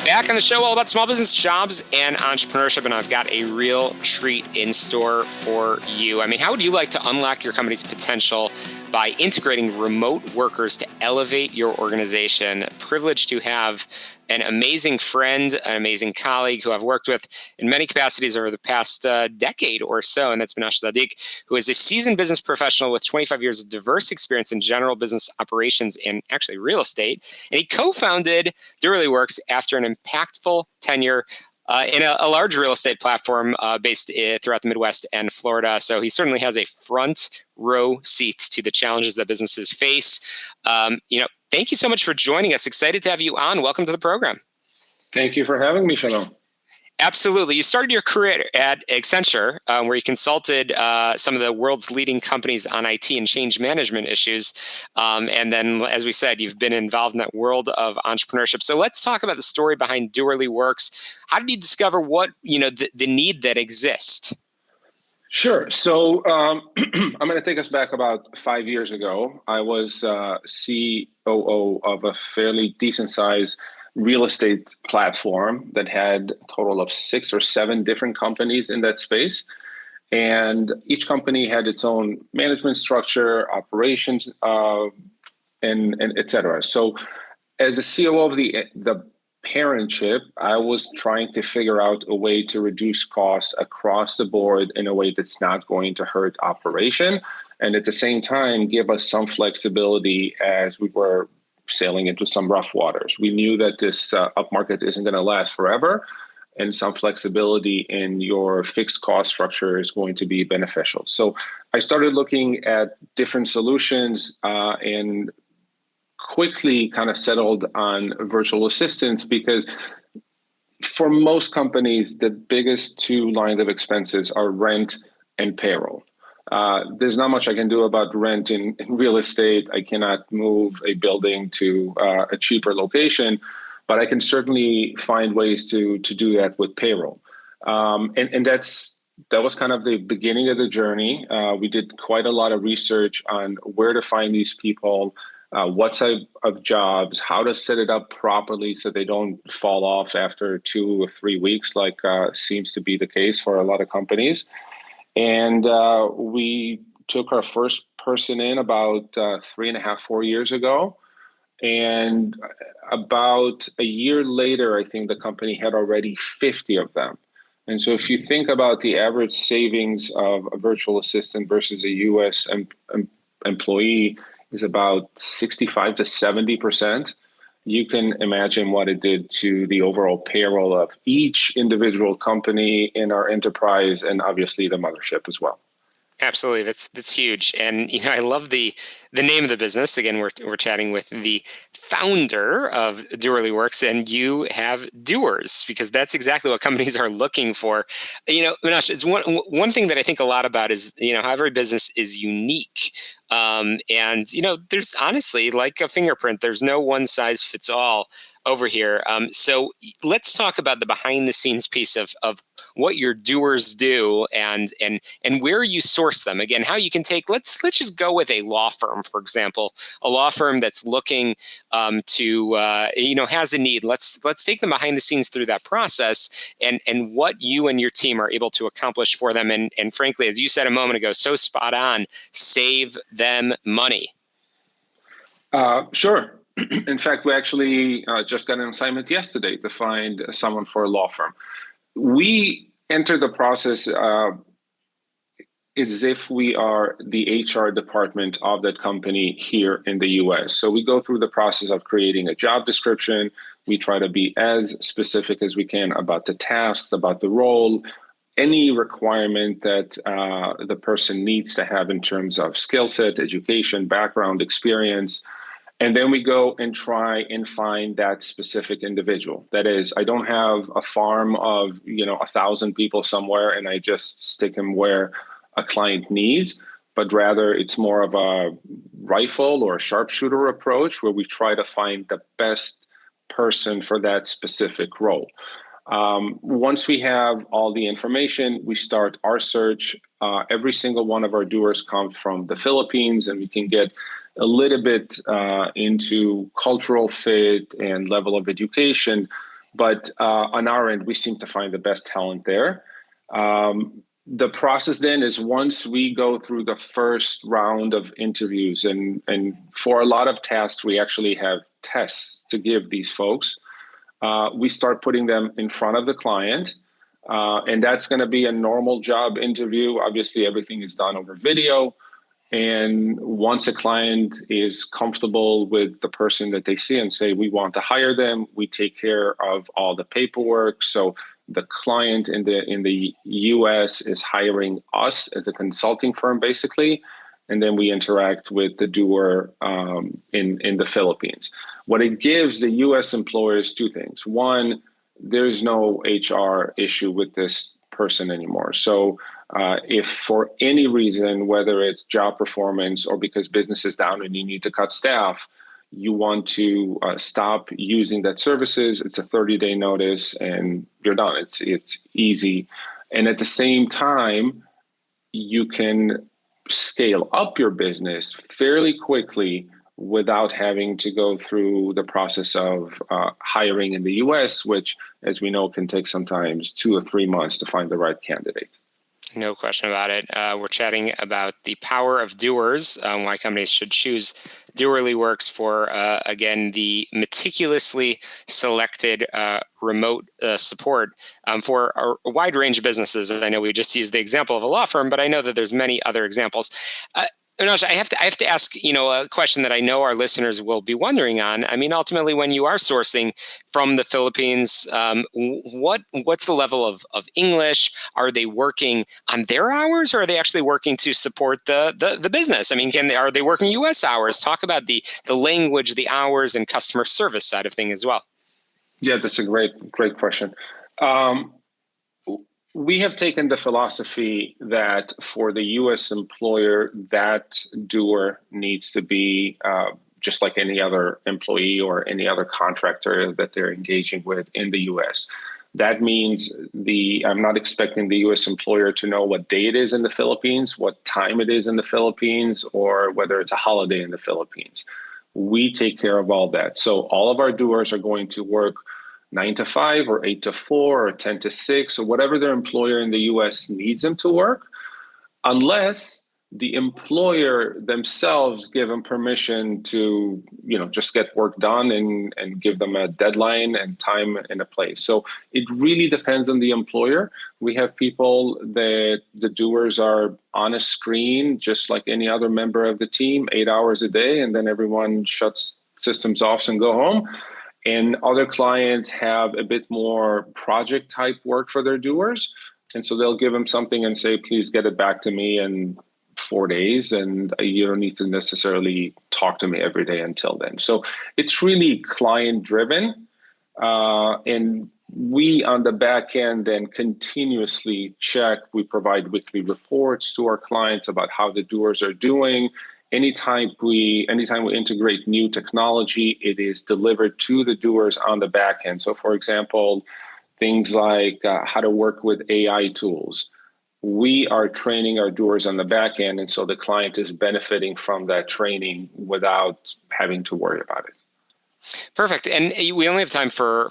Back on the show, all about small business, jobs, and entrepreneurship, and I've got a real treat in store for you. I mean, how would you like to unlock your company's potential by integrating remote workers to elevate your organization? Privileged to have an amazing friend, an amazing colleague who I've worked with in many capacities over the past decade or so, and that's Menash Zadik, who is a seasoned business professional with 25 years of diverse experience in general business operations and actually real estate. And he co-founded DurleyWorks after an impactful tenure in a large real estate platform based throughout the Midwest and Florida. So he certainly has a front row seat to the challenges that businesses face. Thank you so much for joining us. Excited to have you on. Welcome to the program. Thank you for having me, Shalom. Absolutely. You started your career at Accenture, where you consulted some of the world's leading companies on IT and change management issues. And then, as we said, you've been involved in that world of entrepreneurship. So let's talk about the story behind DurleyWorks. How did you discover the need that exists? Sure. So I'm going to take us back about 5 years ago. I was COO of a fairly decent sized real estate platform that had a total of 6 or 7 different companies in that space. And each company had its own management structure, operations, and et cetera. So as the COO of the parentship, I was trying to figure out a way to reduce costs across the board in a way that's not going to hurt operation. And at the same time, give us some flexibility as we were sailing into some rough waters. We knew that this upmarket isn't going to last forever, and some flexibility in your fixed cost structure is going to be beneficial. So I started looking at different solutions and quickly kind of settled on virtual assistants because for most companies, the biggest 2 lines of expenses are rent and payroll. There's not much I can do about rent in real estate. I cannot move a building to a cheaper location, but I can certainly find ways to do that with payroll. And that was kind of the beginning of the journey. We did quite a lot of research on where to find these people, what type of jobs, how to set it up properly so they don't fall off after 2 or 3 weeks, like seems to be the case for a lot of companies. And we took our first person in about 3.5, 4 years ago. And about a year later, I think the company had already 50 of them. And so if you think about the average savings of a virtual assistant versus a US employee is about 65 to 70%. You can imagine what it did to the overall payroll of each individual company in our enterprise and obviously the mothership as well. Absolutely, that's huge, and I love the name of the business. Again, we're chatting with the founder of DurleyWorks, and you have doers because that's exactly what companies are looking for. Menash, it's one thing that I think a lot about is how every business is unique, and there's honestly like a fingerprint. There's no one size fits all over here. So let's talk about the behind the scenes piece of what your doers do and where you source them. Again, how you can take, let's just go with a law firm, for example, a law firm that's looking to has a need. Let's take them behind the scenes through that process and what you and your team are able to accomplish for them. And frankly, as you said a moment ago, so spot on, save them money. Sure. In fact, we actually just got an assignment yesterday to find someone for a law firm. We enter the process as if we are the HR department of that company here in the US. So we go through the process of creating a job description. We try to be as specific as we can about the tasks, about the role, any requirement that the person needs to have in terms of skill set, education, background, experience. And then we go and try and find that specific individual. That is, I don't have a farm of 1,000 people somewhere and I just stick them where a client needs, but rather it's more of a rifle or a sharpshooter approach where we try to find the best person for that specific role. Once we have all the information, we start our search. Every single one of our doers comes from the Philippines, and we can get a little bit into cultural fit and level of education. But on our end, we seem to find the best talent there. The process then is once we go through the first round of interviews, and for a lot of tasks, we actually have tests to give these folks. We start putting them in front of the client. And that's going to be a normal job interview. Obviously, everything is done over video. And once a client is comfortable with the person that they see and say, we want to hire them, we take care of all the paperwork. So the client in the US is hiring us as a consulting firm, basically. And then we interact with the doer in the Philippines. What it gives the US employers two things. One, there's no HR issue with this person anymore. So if for any reason, whether it's job performance or because business is down and you need to cut staff, you want to stop using that services, it's a 30-day notice and you're done. It's easy. And at the same time, you can scale up your business fairly quickly without having to go through the process of hiring in the US, which, as we know, can take sometimes 2 or 3 months to find the right candidate. No question about it. We're chatting about the power of doers, why companies should choose Doerly Works for, again, the meticulously selected remote support for a wide range of businesses. I know we just used the example of a law firm, but I know that there's many other examples. Menash, I have to ask, a question that I know our listeners will be wondering on. I mean, ultimately, when you are sourcing from the Philippines, what's the level of English? Are they working on their hours, or are they actually working to support the business? I mean, are they working U.S. hours? Talk about the language, the hours, and customer service side of things as well. Yeah, that's a great question. We have taken the philosophy that for the U.S. employer, that doer needs to be just like any other employee or any other contractor that they're engaging with in the U.S. That means I'm not expecting the U.S. employer to know what day it is in the Philippines, what time it is in the Philippines, or whether it's a holiday in the Philippines. We take care of all that. So all of our doers are going to work 9 to 5 or 8 to 4 or 10 to 6 or whatever their employer in the US needs them to work, unless the employer themselves give them permission to, just get work done and give them a deadline and time and a place. So it really depends on the employer. We have people that the doers are on a screen, just like any other member of the team, 8 hours a day, and then everyone shuts systems off and go home. And other clients have a bit more project type work for their doers. And so they'll give them something and say, please get it back to me in 4 days. And you don't need to necessarily talk to me every day until then. So it's really client driven. And we on the back end then continuously check. We provide weekly reports to our clients about how the doers are doing. Anytime we integrate new technology, it is delivered to the doers on the back end. So, for example, things like how to work with AI tools. We are training our doers on the back end, and so the client is benefiting from that training without having to worry about it. Perfect. And we only have time for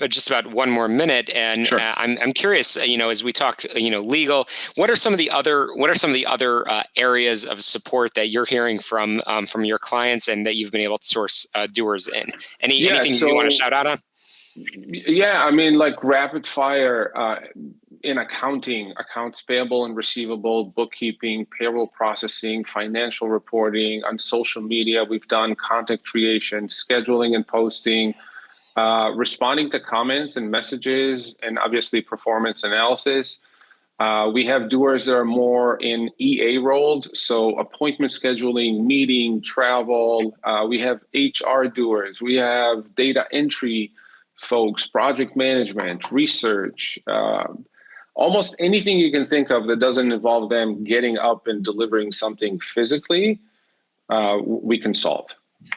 just about one more minute. And sure. I'm curious, as we talk, legal, what are some of the other areas of support that you're hearing from your clients and that you've been able to source doers in? Anything you want to shout out on? Yeah, I mean, like rapid fire in accounting, accounts payable and receivable, bookkeeping, payroll processing, financial reporting, on social media. We've done content creation, scheduling and posting, responding to comments and messages, and obviously performance analysis. We have doers that are more in EA roles, so appointment scheduling, meeting, travel. We have HR doers. We have data entry folks, project management, research, almost anything you can think of that doesn't involve them getting up and delivering something physically, we can solve.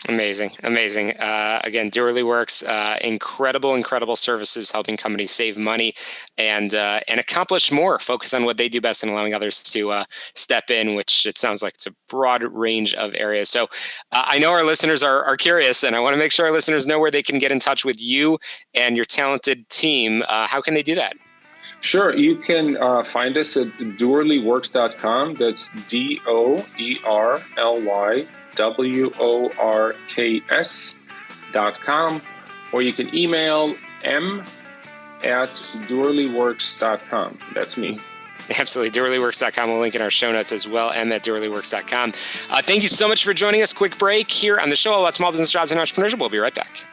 Amazing, amazing. Again, Durley Works, incredible services helping companies save money and accomplish more. Focus on what they do best and allowing others to step in, which it sounds like it's a broad range of areas. So I know our listeners are curious, and I want to make sure our listeners know where they can get in touch with you and your talented team. How can they do that? Sure. You can find us at doerlyworks.com. That's DOERLYWORKS.com. Or you can email m@doerlyworks.com. That's me. Absolutely. DurleyWorks.com. We'll link in our show notes as well, m@DurleyWorks.com. Thank you so much for joining us. Quick break here on the show about small business jobs and entrepreneurship. We'll be right back.